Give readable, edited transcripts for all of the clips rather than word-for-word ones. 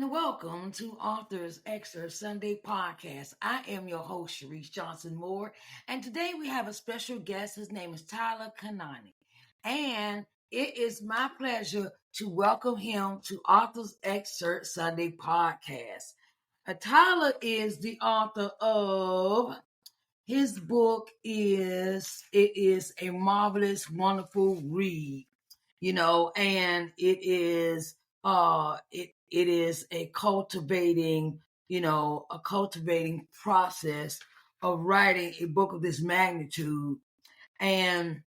and welcome to Author's Excerpt Sunday Podcast. I am your host, Sharice Johnson Moore, and today we have a special guest. His name is Tyler Kania, and it is my pleasure to welcome him to Author's Excerpt Sunday Podcast. Tyler is the author of his book. It is a marvelous, wonderful read, and it is a cultivating process of writing a book of this magnitude. And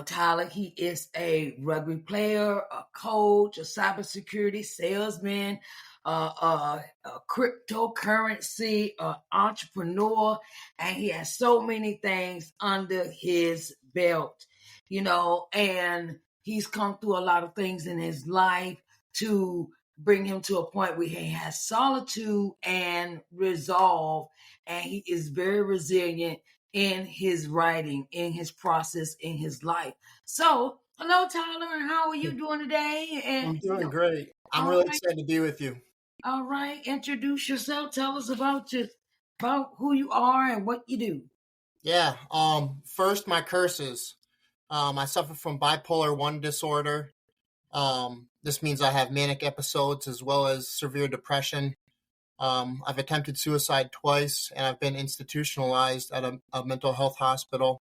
Tyler, he is a rugby player, a coach, a cybersecurity salesman, a cryptocurrency entrepreneur, and he has so many things under his belt, and he's come through a lot of things in his life to bring him to a point where he has solitude and resolve, and he is very resilient in his writing, in his process, in his life. So, hello, Tyler, and how are you doing today? And I'm doing great. I'm really excited to be with you. All right, introduce yourself. Tell us about who you are and what you do. Yeah. First, my curses. I suffer from bipolar 1 disorder. This means I have manic episodes as well as severe depression. I've attempted suicide twice, and I've been institutionalized at a mental health hospital.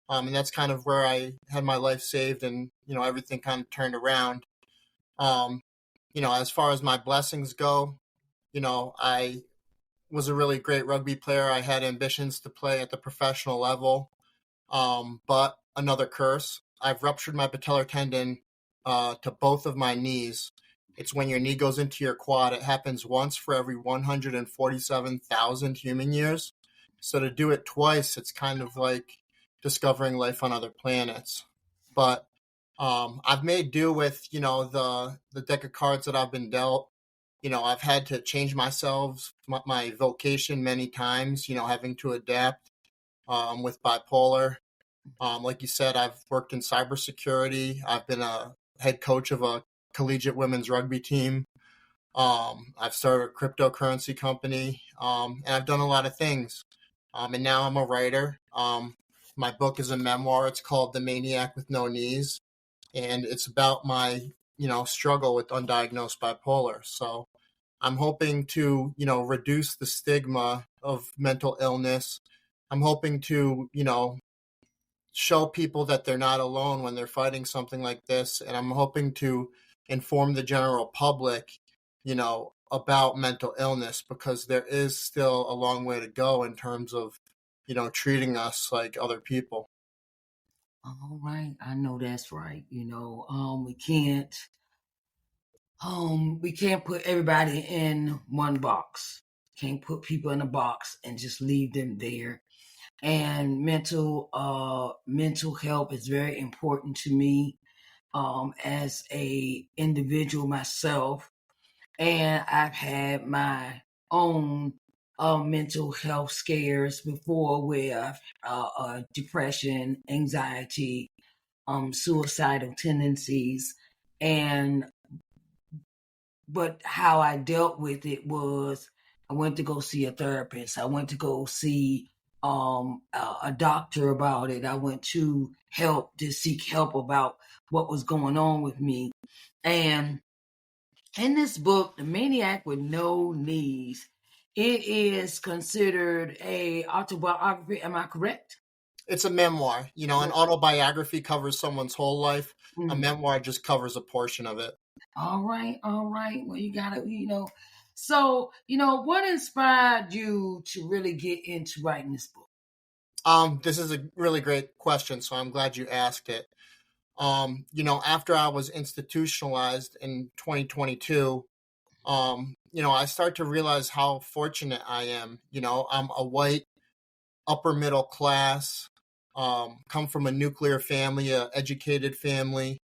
And that's kind of where I had my life saved, and everything kind of turned around. As far as my blessings go, I was a really great rugby player. I had ambitions to play at the professional level. But another curse, I've ruptured my patellar tendon to both of my knees. It's when your knee goes into your quad. It happens once for every 147,000 human years. So to do it twice, it's kind of like discovering life on other planets. But I've made do with, the deck of cards that I've been dealt. I've had to change myself, my vocation many times, having to adapt with bipolar. Like you said, I've worked in cybersecurity. I've been a head coach of a collegiate women's rugby team. I've started a cryptocurrency company, and I've done a lot of things. And now I'm a writer. My book is a memoir. It's called The Maniac with No Knees, and it's about my struggle with undiagnosed bipolar. So I'm hoping to reduce the stigma of mental illness. I'm hoping to show people that they're not alone when they're fighting something like this, and I'm hoping to inform the general public about mental illness, because there is still a long way to go in terms of treating us like other people. All right, I know that's right. We can't put everybody in one box. Can't put people in a box and just leave them there. And mental health is very important to me as a individual myself, and I've had my own mental health scares before, where depression, anxiety, suicidal tendencies, but how I dealt with it was I went to go see a therapist. I went to go see a doctor about it. I went to seek help about what was going on with me. And in this book, The Maniac with No Knees, it is considered a autobiography. Am I correct? It's a memoir. An autobiography covers someone's whole life. A memoir just covers a portion of it. All right. Well, you gotta, So, what inspired you to really get into writing this book? This is a really great question, so I'm glad you asked it. After I was institutionalized in 2022, I start to realize how fortunate I am. I'm a white, upper middle class, come from a nuclear family, a educated family,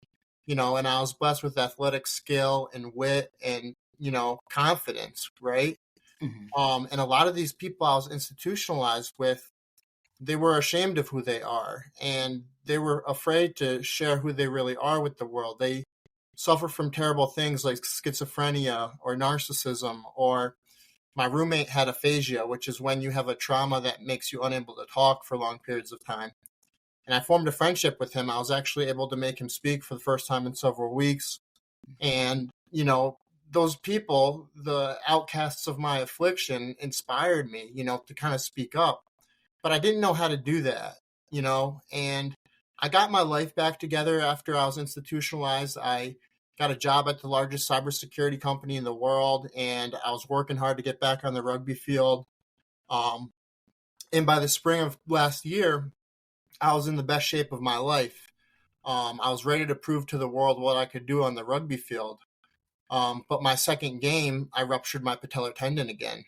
and I was blessed with athletic skill and wit and, confidence, right? Mm-hmm. And a lot of these people I was institutionalized with, they were ashamed of who they are, and they were afraid to share who they really are with the world. They suffer from terrible things like schizophrenia or narcissism, or my roommate had aphasia, which is when you have a trauma that makes you unable to talk for long periods of time. And I formed a friendship with him. I was actually able to make him speak for the first time in several weeks. And, those people, the outcasts of my affliction, inspired me, to kind of speak up. But I didn't know how to do that, and I got my life back together after I was institutionalized. I got a job at the largest cybersecurity company in the world, and I was working hard to get back on the rugby field. Um, and by the spring of last year, I was in the best shape of my life. I was ready to prove to the world what I could do on the rugby field. But my second game, I ruptured my patellar tendon again.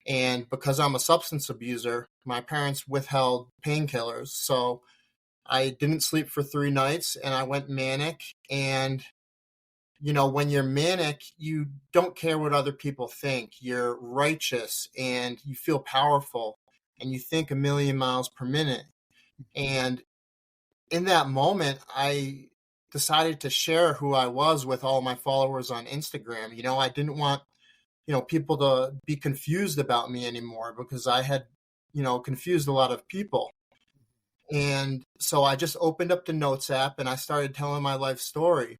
And because I'm a substance abuser, my parents withheld painkillers. So I didn't sleep for 3 nights and I went manic. And, when you're manic, you don't care what other people think. You're righteous and you feel powerful and you think a million miles per minute. And in that moment, I decided to share who I was with all my followers on Instagram. I didn't want, people to be confused about me anymore because I had, confused a lot of people. And so I just opened up the Notes app and I started telling my life story.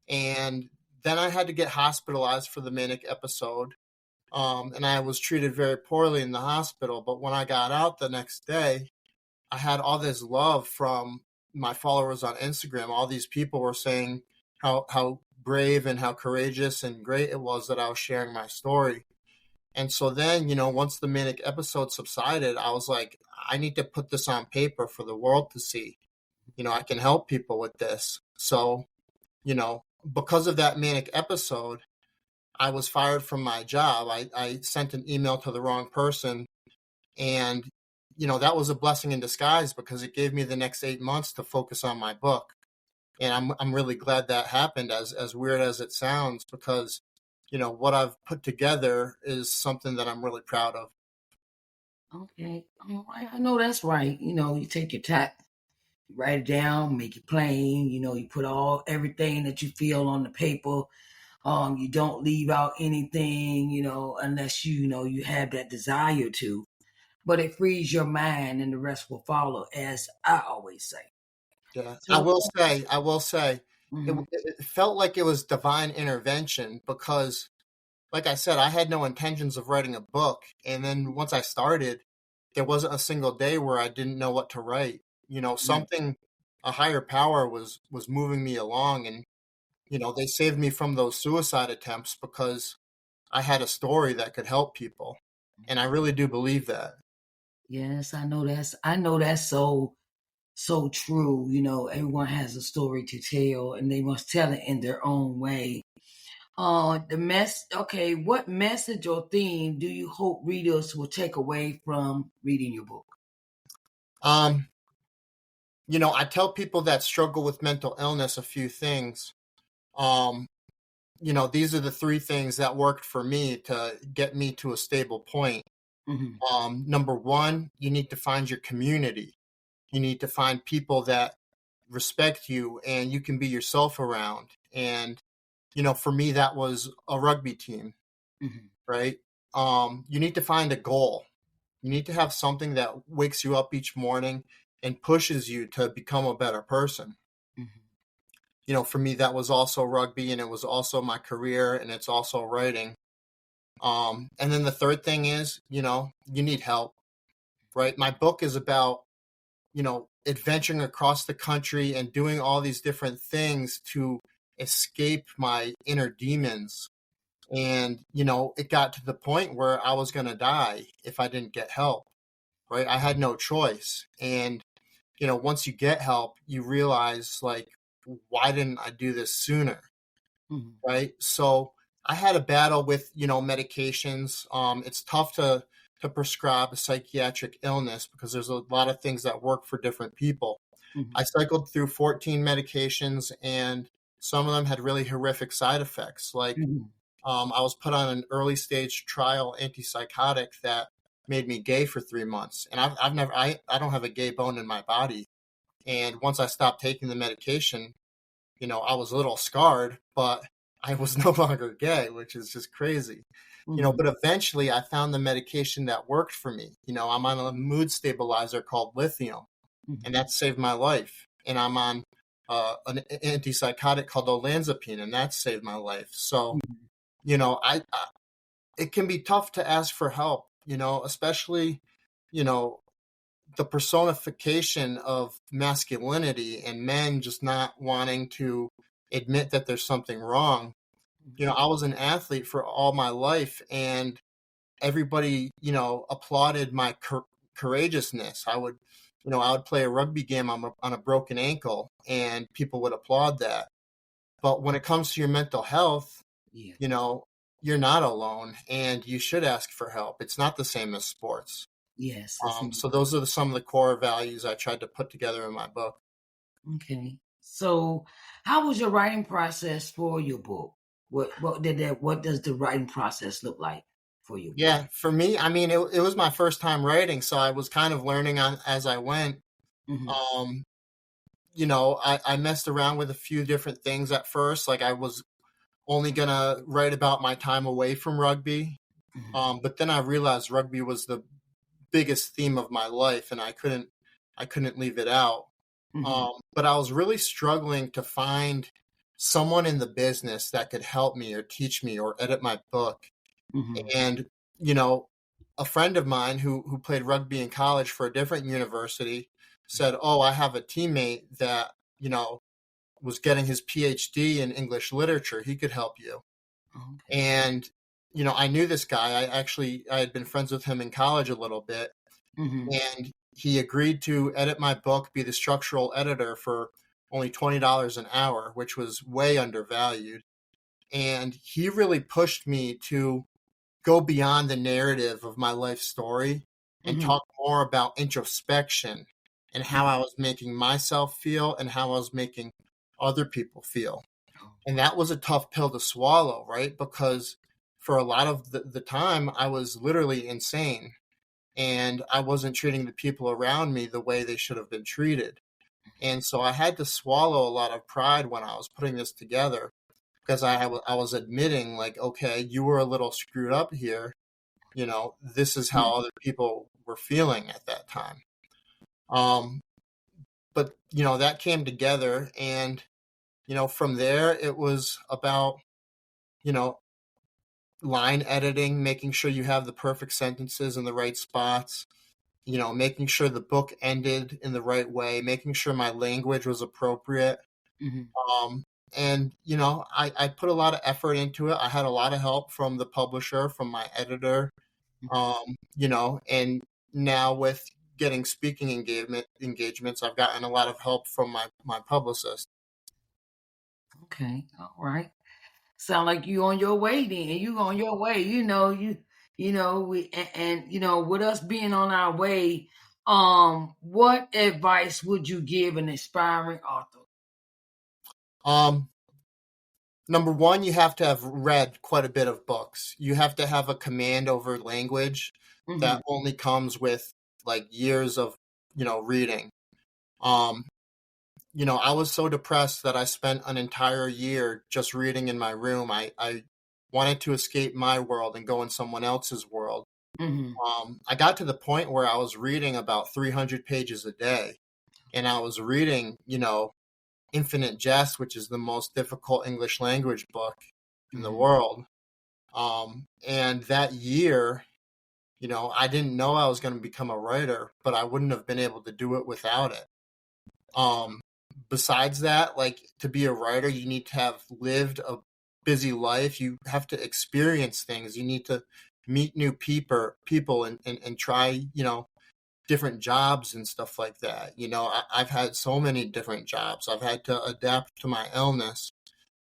And then I had to get hospitalized for the manic episode. And I was treated very poorly in the hospital. But when I got out the next day, I had all this love from my followers on Instagram. All these people were saying how brave and how courageous and great it was that I was sharing my story. And so then, once the manic episode subsided, I was like, I need to put this on paper for the world to see. I can help people with this. So, because of that manic episode, I was fired from my job. I sent an email to the wrong person. And, that was a blessing in disguise because it gave me the next 8 months to focus on my book. And I'm really glad that happened, as weird as it sounds, because what I've put together is something that I'm really proud of. Okay. All right. I know that's right. You take your time, write it down, make it plain. You put everything that you feel on the paper. You don't leave out anything, unless you have that desire to. But it frees your mind, and the rest will follow, as I always say. Yeah, So, I will say, mhm, it felt like it was divine intervention because, like I said, I had no intentions of writing a book, and then once I started, there wasn't a single day where I didn't know what to write. right. Something, a higher power was moving me along, and they saved me from those suicide attempts because I had a story that could help people, and I really do believe that. Yes, I know that's so true. Everyone has a story to tell, and they must tell it in their own way. Okay, what message or theme do you hope readers will take away from reading your book? Um, I tell people that struggle with mental illness a few things. Um, these are the three things that worked for me to get me to a stable point. Hmm. Number one, you need to find your community. You need to find people that respect you and you can be yourself around. And, for me, that was a rugby team, Hmm. right? You need to find a goal. You need to have something that wakes you up each morning and pushes you to become a better person. Hmm. For me, that was also rugby and it was also my career and it's also writing. And then the third thing is, you need help, right? My book is about, adventuring across the country and doing all these different things to escape my inner demons. And, it got to the point where I was going to die if I didn't get help, right? I had no choice. And, once you get help, you realize, like, why didn't I do this sooner? Hmm. Right? So I had a battle with, medications. It's tough to prescribe a psychiatric illness because there's a lot of things that work for different people. I Hmm. cycled through 14 medications and some of them had really horrific side effects. Like, Hmm. I was put on an early stage trial antipsychotic that made me gay for 3 months. And I've never, I don't have a gay bone in my body. And once I stopped taking the medication, I was a little scarred, but I was no longer gay, which is just crazy. Mhm. But eventually I found the medication that worked for me. I'm on a mood stabilizer called lithium, and Mhm. that saved my life. And I'm on an antipsychotic called olanzapine, and that saved my life. So, Mhm. I it can be tough to ask for help, especially, you know, the personification of masculinity and men just not wanting to admit that there's something wrong. I was an athlete for all my life, and everybody, applauded my courageousness. I would play a rugby game on a broken ankle, and people would applaud that. But when it comes to your mental health, Yeah. you know, you're not alone, and you should ask for help. It's not the same as sports. Yes. It's So those are some of the core values I tried to put together in my book. okay. So, how was your writing process for your book? What does the writing process look like for your book? Yeah, for me, I mean, it was my first time writing, so I was kind of learning on as I went. Mhm. Um, I messed around with a few different things at first. Like I was only gonna write about my time away from rugby, Mhm. but then I realized rugby was the biggest theme of my life, and I couldn't leave it out. Mhm. But I was really struggling to find someone in the business that could help me or teach me or edit my book. Mhm. And, you know, a friend of mine who played rugby in college for a different university said, "Oh, I have a teammate that, was getting his PhD in English literature. He could help you." Okay. And, I knew this guy. I had been friends with him in college a little bit, Mhm. and he agreed to edit my book, be the structural editor for only $20 an hour, which was way undervalued. And he really pushed me to go beyond the narrative of my life story and Mhm. talk more about introspection and how Mhm. I was making myself feel and how I was making other people feel. Oh, And that was a tough pill to swallow, right? Because for a lot of the time, I was literally insane, and I wasn't treating the people around me the way they should have been treated. And so I had to swallow a lot of pride when I was putting this together, because I was admitting, like, okay, you were a little screwed up here. This is mhm. how other people were feeling at that time. Um, but, that came together. And, from there, it was about, you know, line editing, making sure you have the perfect sentences in the right spots, making sure the book ended in the right way, making sure my language was appropriate. Mhm. Um, and, I put a lot of effort into it. I had a lot of help from the publisher, from my editor, Mhm. and now with getting speaking engagements, I've gotten a lot of help from my publicist. Okay. All right. Sound like you on your way then. You on your way. We with us being on our way, what advice would you give an aspiring author? Um, Number one, you have to have read quite a bit of books. You have to have a command over language Mm-hmm. that only comes with like years of, reading. Um, I was so depressed that I spent an entire year just reading in my room. I wanted to escape my world and go in someone else's world. Mm-hmm. I got to the point where I was reading about 300 pages a day, and I was reading, Infinite Jest, which is the most difficult English language book in the Mm-hmm. world. And that year, I didn't know I was going to become a writer, but I wouldn't have been able to do it without it. Um, Besides that, like, to be a writer, you need to have lived a busy life. You have to experience things. You need to meet new people and try, different jobs and stuff like that. I've had so many different jobs. I've had to adapt to my illness,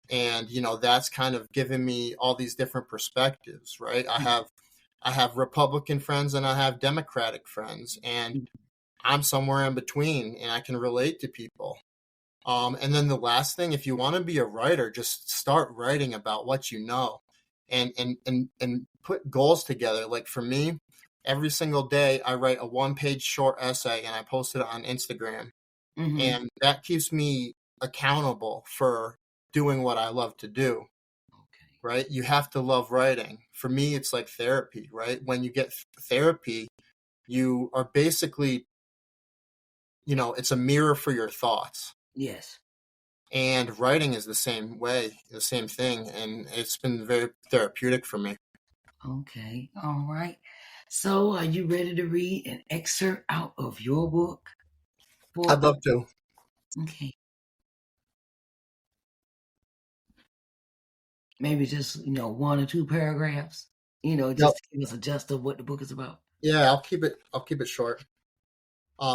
and that's kind of given me all these different perspectives, right? I have Republican friends and I have Democratic friends, and I'm somewhere in between, and I can relate to people. And then the last thing, if you want to be a writer, just start writing about what you know, and put goals together. Like for me, every single day I write a 1-page short essay and I post it on Instagram, Mm-hmm. and that keeps me accountable for doing what I love to do, Okay. right? You have to love writing. For me, it's like therapy, right? When you get therapy, you are basically, it's a mirror for your thoughts. Yes. And writing is the same way, the same thing. And it's been very therapeutic for me. Okay. All right. So, are you ready to read an excerpt out of your book for I'd us? love to. Okay. Maybe just, one or two paragraphs, Yep. just to give us a gist of what the book is about. Yeah, I'll keep it short.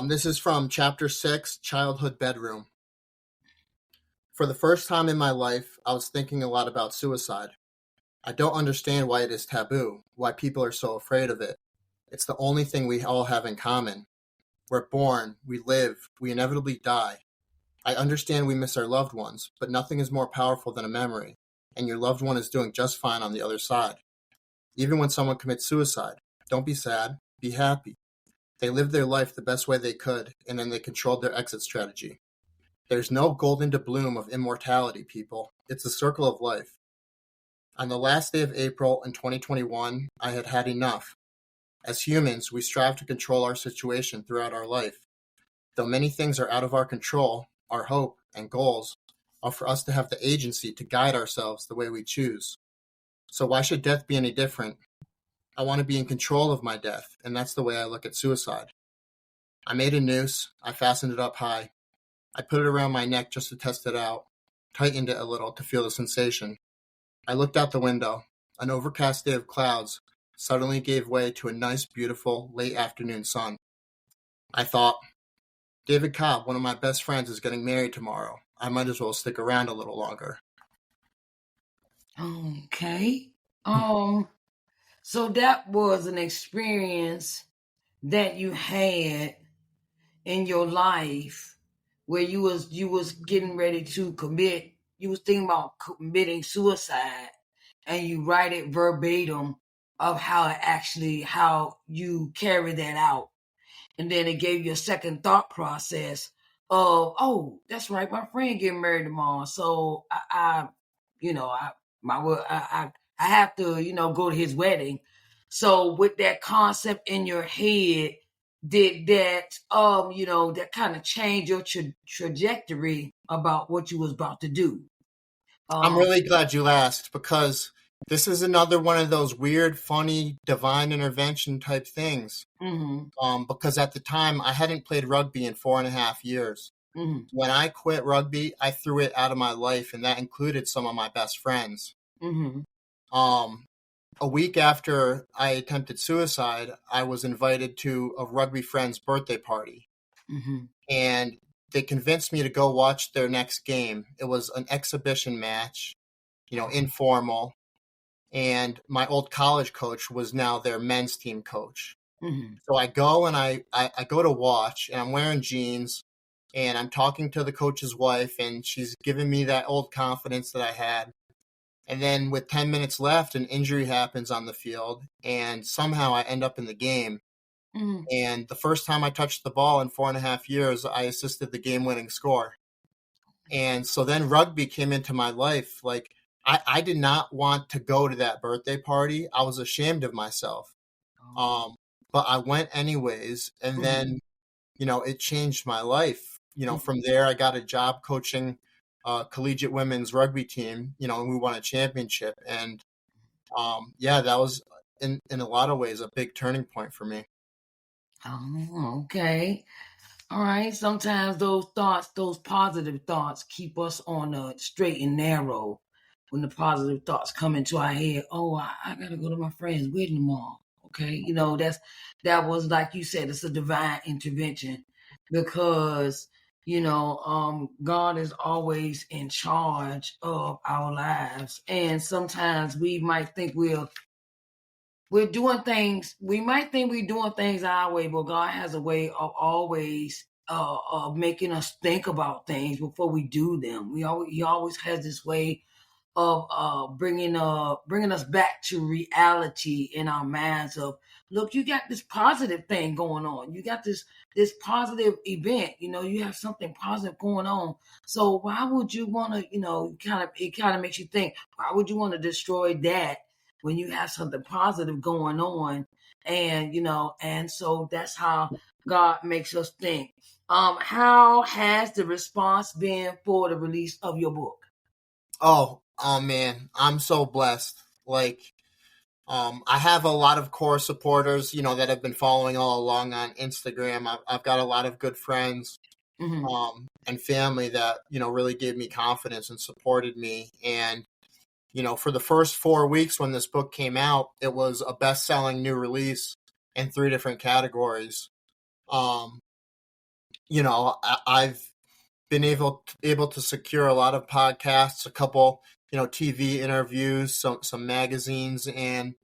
This is from chapter 6, Childhood Bedroom. For the first time in my life, I was thinking a lot about suicide. I don't understand why it is taboo, why people are so afraid of it. It's the only thing we all have in common. We're born, we live, we inevitably die. I understand we miss our loved ones, but nothing is more powerful than a memory, and your loved one is doing just fine on the other side. Even when someone commits suicide, don't be sad, be happy. They lived their life the best way they could, and then they controlled their exit strategy. There's no golden doubloon of immortality, people. It's a circle of life. On the last day of April in 2021, I had had enough. As humans, we strive to control our situation throughout our life. Though many things are out of our control, our hope and goals are for us to have the agency to guide ourselves the way we choose. So why should death be any different? I want to be in control of my death, and that's the way I look at suicide. I made a noose, I fastened it up high. I put it around my neck just to test it out, tightened it a little to feel the sensation. I looked out the window. An overcast day of clouds suddenly gave way to a nice, beautiful, late afternoon sun. I thought, David Cobb, one of my best friends, is getting married tomorrow. I might as well stick around a little longer. Okay. Um, so that was an experience that you had in your life where you was getting ready to commit, you was thinking about committing suicide, and you write it verbatim of how you carry that out, and then it gave you a second thought process of, oh, that's right, my friend getting married tomorrow, so I you know I my I have to go to his wedding. So with that concept in your head, did that that kind of change your trajectory about what you was about to do? I'm um really glad you asked because this is another one of those weird, funny, divine intervention type things. mhm Because at the time I hadn't played rugby in 4.5 years. mhm When I quit rugby, I threw it out of my life, and that included some of my best friends. mhm Um, a week after I attempted suicide, I was invited to a rugby friend's birthday party, mhm and they convinced me to go watch their next game. It was an exhibition match, informal, and my old college coach was now their men's team coach. mhm So I go and I go to watch, and I'm wearing jeans, and I'm talking to the coach's wife, and she's giving me that old confidence that I had. And then with 10 minutes left, an injury happens on the field, and somehow I end up in the game. mhm And the first time I touched the ball in 4.5 years, I assisted the game winning score. And so then rugby came into my life. Like, I did not want to go to that birthday party. I was ashamed of myself. oh, Um, but I went anyways. And mhm then, it changed my life. mhm From there, I got a job coaching collegiate women's rugby team, and we won a championship. And yeah, that was in a lot of ways a big turning point for me. oh, okay. All right. Sometimes those thoughts, those positive thoughts, keep us on the straight and narrow. When the positive thoughts come into our head, oh, I gotta go to my friend's wedding tomorrow. Okay, that was, like you said, it's a divine intervention, because God is always in charge of our lives, and sometimes we might think we're doing things. We might think we're doing things our way, but God has a way of always of making us think about things before we do them. He always has this way bringing us back to reality in our minds of, look, you got this positive thing going on, you got this positive event, you have something positive going on. So why would you want to, it kind of makes you think, why would you want to destroy that when you have something positive going on? And and so that's how God makes us think. How has the response been for the release of your book? Oh man, I'm so blessed. Like, I have a lot of core supporters, that have been following all along on Instagram. I've got a lot of good friends, Mm-hmm. and family that, really gave me confidence and supported me. And, for the first 4 weeks when this book came out, it was a best selling new release in 3 different categories. Um, I've been able to secure a lot of podcasts, a couple, TV interviews, some magazines, and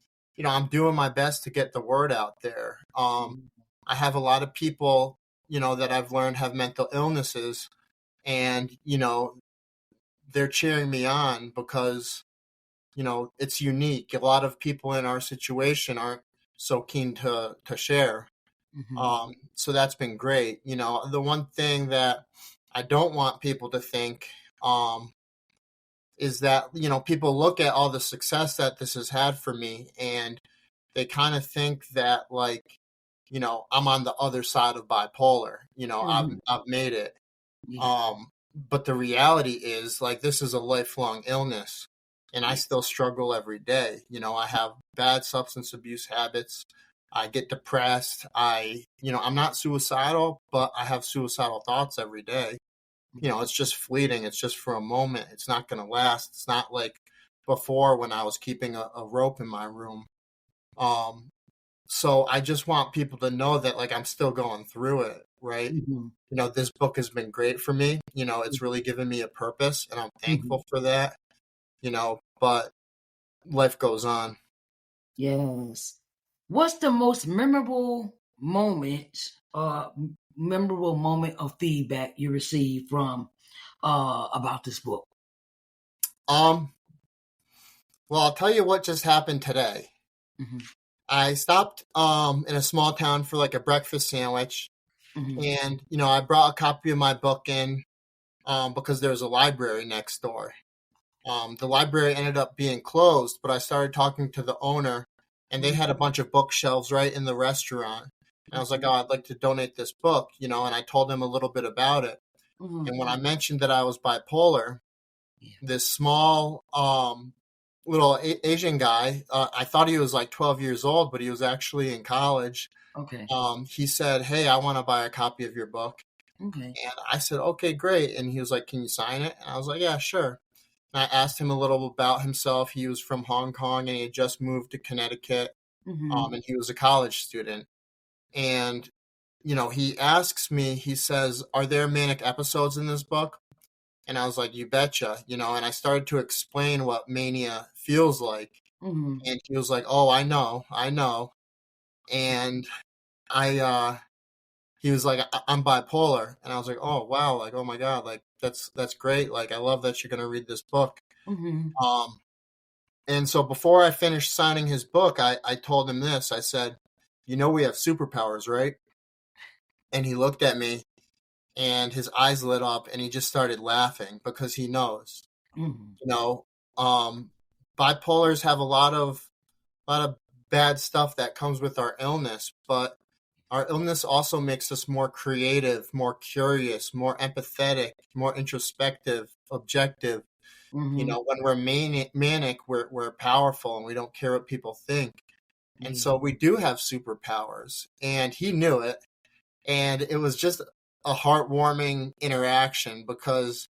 I'm doing my best to get the word out there. I have a lot of people, that I've learned have mental illnesses, and they're cheering me on because it's unique. A lot of people in our situation aren't so keen to share. Mm-hmm. So that's been great. The one thing that I don't want people to think, is that, people look at all the success that this has had for me, and they kind of think that, like, I'm on the other side of bipolar. Mm-hmm. I've made it. Yeah. Um, but the reality is, like, this is a lifelong illness, and I Yeah. still struggle every day. I have bad substance abuse habits. I get depressed. I'm not suicidal, but I have suicidal thoughts every day. Mm-hmm. It's just fleeting. It's just for a moment. It's not going to last. It's not like before when I was keeping a rope in my room. Um, so I just want people to know that, like, I'm still going through it, right? Mm-hmm. This book has been great for me. It's really given me a purpose, and I'm Mm-hmm. thankful for that, but life goes on. Yes. What's the most memorable moment of feedback you received from about this book? Um, well, I'll tell you what just happened today. Mm-hmm. I stopped in a small town for like a breakfast sandwich, Mm-hmm. and I brought a copy of my book in, because there's a library next door. The library ended up being closed, but I started talking to the owner, and they had a bunch of bookshelves right in the restaurant. And I was like, Mm-hmm. "Oh, I'd like to donate this book," and I told him a little bit about it. Mm-hmm. And when I mentioned that I was bipolar, Yeah. this small, little Asian guy, I thought he was like 12 years old, but he was actually in college. Okay. He said, "Hey, I want to buy a copy of your book." Okay. And I said, "Okay, great." And he was like, "Can you sign it?" And I was like, "Yeah, sure." And I asked him a little about himself. He was from Hong Kong, and he had just moved to Connecticut, Mm-hmm. and he was a college student. And, he asks me, he says, "Are there manic episodes in this book?" And I was like, "You betcha," and I started to explain what mania feels like. Mm-hmm. And he was like, "Oh, I know, I know." And I, he was like, "I'm bipolar." And I was like, "Oh, wow. Like, oh my God, like, that's great. Like, I love that you're going to read this book." Mm-hmm. Um, And so before I finished signing his book, I told him this. I said, "We have superpowers, right?" And he looked at me, and his eyes lit up, and he just started laughing because he knows. Mm-hmm. You know, um, Bipolars have a lot of bad stuff that comes with our illness, but our illness also makes us more creative, more curious, more empathetic, more introspective, objective. Mm-hmm. When we're manic, we're powerful and we don't care what people think. And Yeah. so we do have superpowers. And he knew it. And it was just a heartwarming interaction because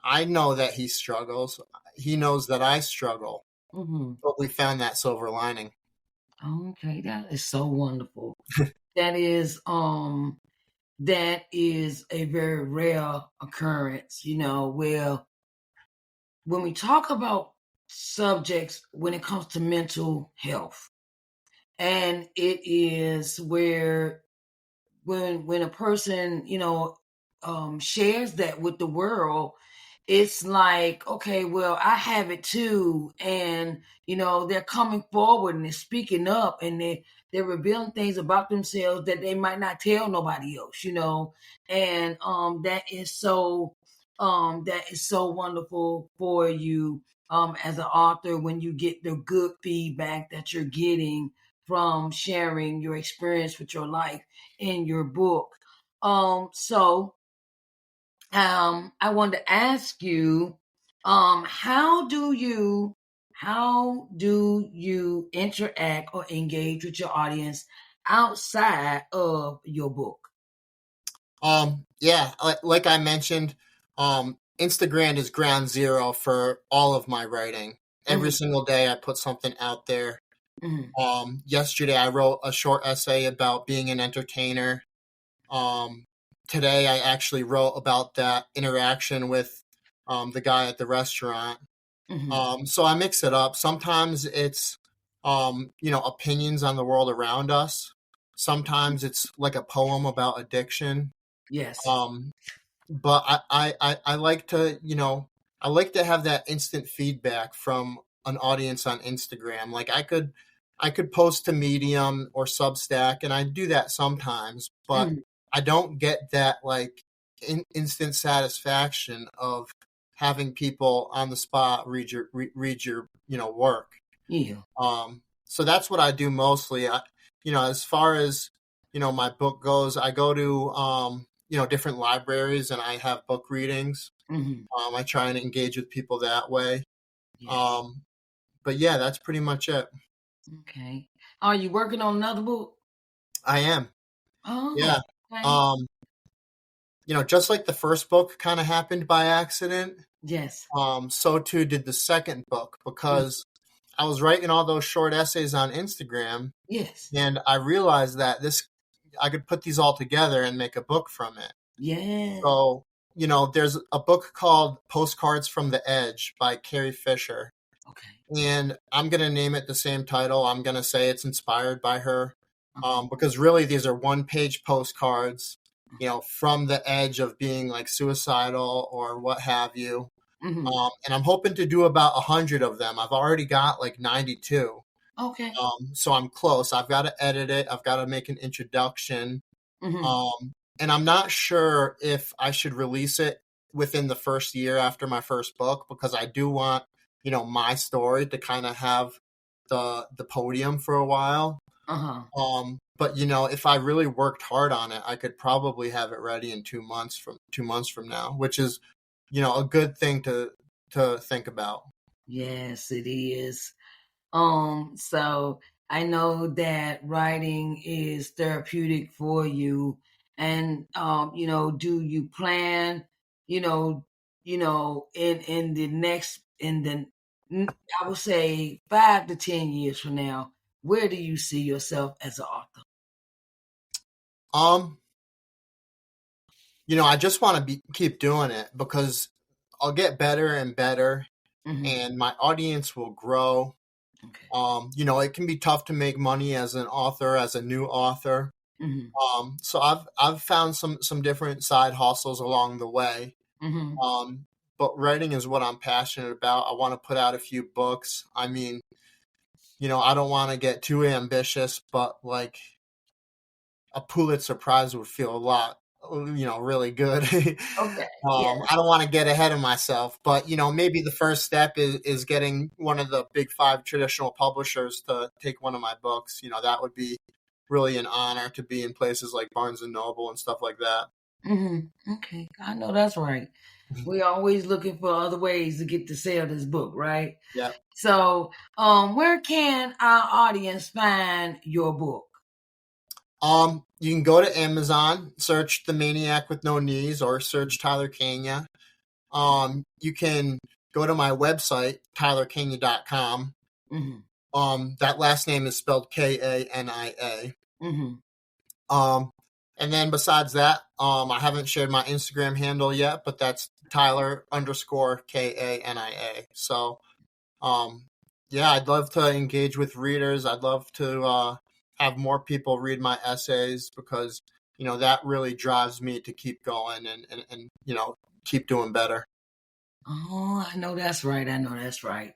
I know that he struggles. He knows that I struggle. Mm-hmm. But we found that silver lining. Okay, that is so wonderful. That is a very rare occurrence, where when we talk about subjects when it comes to mental health, and it is where when a person shares that with the world, it's like, okay, well, I have it too. And, they're coming forward and they're speaking up and they're revealing things about themselves that they might not tell nobody else, And that is so wonderful for you as an author when you get the good feedback that you're getting from sharing your experience with your life in your book. So I wanted to ask you, how do you interact or engage with your audience outside of your book? Yeah, like I mentioned, Instagram is ground zero for all of my writing. Every Mm-hmm, single day I put something out there. mm-hmm, Yesterday I wrote a short essay about being an entertainer. Um, Today I actually wrote about that interaction with the guy at the restaurant. mm-hmm. So I mix it up. Sometimes it's opinions on the world around us. Sometimes it's like a poem about addiction. Yes. Um, but I like to I like to have that instant feedback from an audience on Instagram. Like I could post to Medium or Substack, and I do that sometimes, but Mm-hmm. I don't get that like instant satisfaction of having people on the spot read your work. Yeah. So that's what I do mostly. As far as my book goes, I go to different libraries and I have book readings. Mm-hmm. I try and engage with people that way. Yes. Um, but yeah, that's pretty much it. Okay. Are you working on another book? I am. Oh, Yeah. okay. Um, just like the first book kind of happened by accident, Yes. so too did the second book Mm. because I was writing all those short essays on Instagram Yes. and I realized that I could put these all together and make a book from it. Yes. So, there's a book called Postcards from the Edge by Carrie Fisher, Okay. and I'm going to name it the same title. I'm going to say it's inspired by her, Uh-huh. because really these are one-page postcards, Uh-huh. from the edge of being like suicidal or what have you. Mm-hmm. And I'm hoping to do about 100 of them. I've already got like 92. Okay. So I'm close. I've got to edit it. I've got to make an introduction. Mm-hmm. And I'm not sure if I should release it within the first year after my first book because I do want, my story to kind of have the podium for a while. Uh-huh. But if I really worked hard on it, I could probably have it ready in 2 months from now, which is, a good thing to think about. Yes, it is. So I know that writing is therapeutic for you. And do you plan, you know, in the next in the I would say 5 to 10 years from now, where do you see yourself as an author? Um, I just want to keep doing it because I'll get better and better Mm-hmm. and my audience will grow. Okay. It can be tough to make money as an author, as a new author. Mm-hmm. So I've found some different side hustles along the way. Mm-hmm. Um, but writing is what I'm passionate about. I want to put out a few books. I mean, I don't want to get too ambitious, but like a Pulitzer Prize would feel a lot, really good. Okay. Yes. I don't want to get ahead of myself, but maybe the first step is getting one of the big five traditional publishers to take one of my books. That would be really an honor to be in places like Barnes and Noble and stuff like that. Mm-hmm. Okay. I know that's right. We're always looking for other ways to get to sell this book, right? Yeah. So, where can our audience find your book? You can go to Amazon, search The Maniac with No Knees, or search Tyler Kania. You can go to my website, tylerkania.com. Mm-hmm. That last name is spelled Kania. Mm-hmm. Um, and then besides that, I haven't shared my Instagram handle yet, but that's Tyler_Kania. So, um, yeah, I'd love to engage with readers. I'd love to have more people read my essays because, that really drives me to keep going and keep doing better. Oh, I know that's right. I know that's right.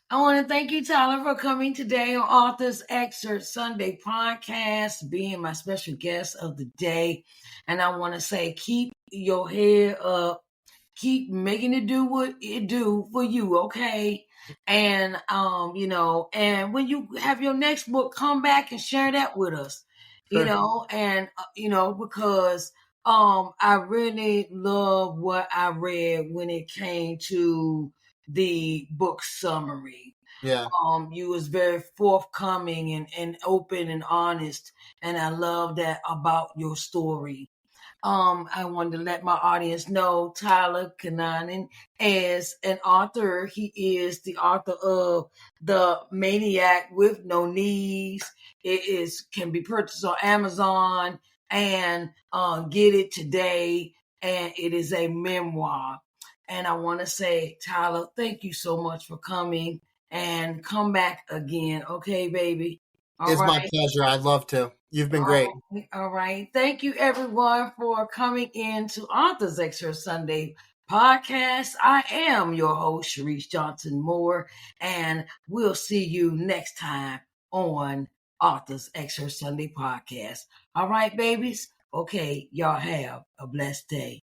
I want to thank you, Tyler, for coming today on Author's Excerpt Sunday podcast, being my special guest of the day. And I want to say, keep your head up, keep making it do what it do for you, okay? And and when you have your next book, come back and share that with us, Sure. because I really love what I read when it came to the book summary. Yeah. You was very forthcoming and open and honest, and I love that about your story. I wanted to let my audience know Tyler Kania as an author. He is the author of The Maniac with No Knees. It is can be purchased on Amazon and get it today. And it is a memoir. And I want to say, Tyler, thank you so much for coming and come back again. Okay, baby. All It's my right. pleasure. I'd love to. You've been great. All right. Thank you, everyone, for coming in to Authors Extra Sunday podcast. I am your host, Sharice Johnson Moore, and we'll see you next time on Authors Extra Sunday podcast. All right, babies. Okay, y'all have a blessed day.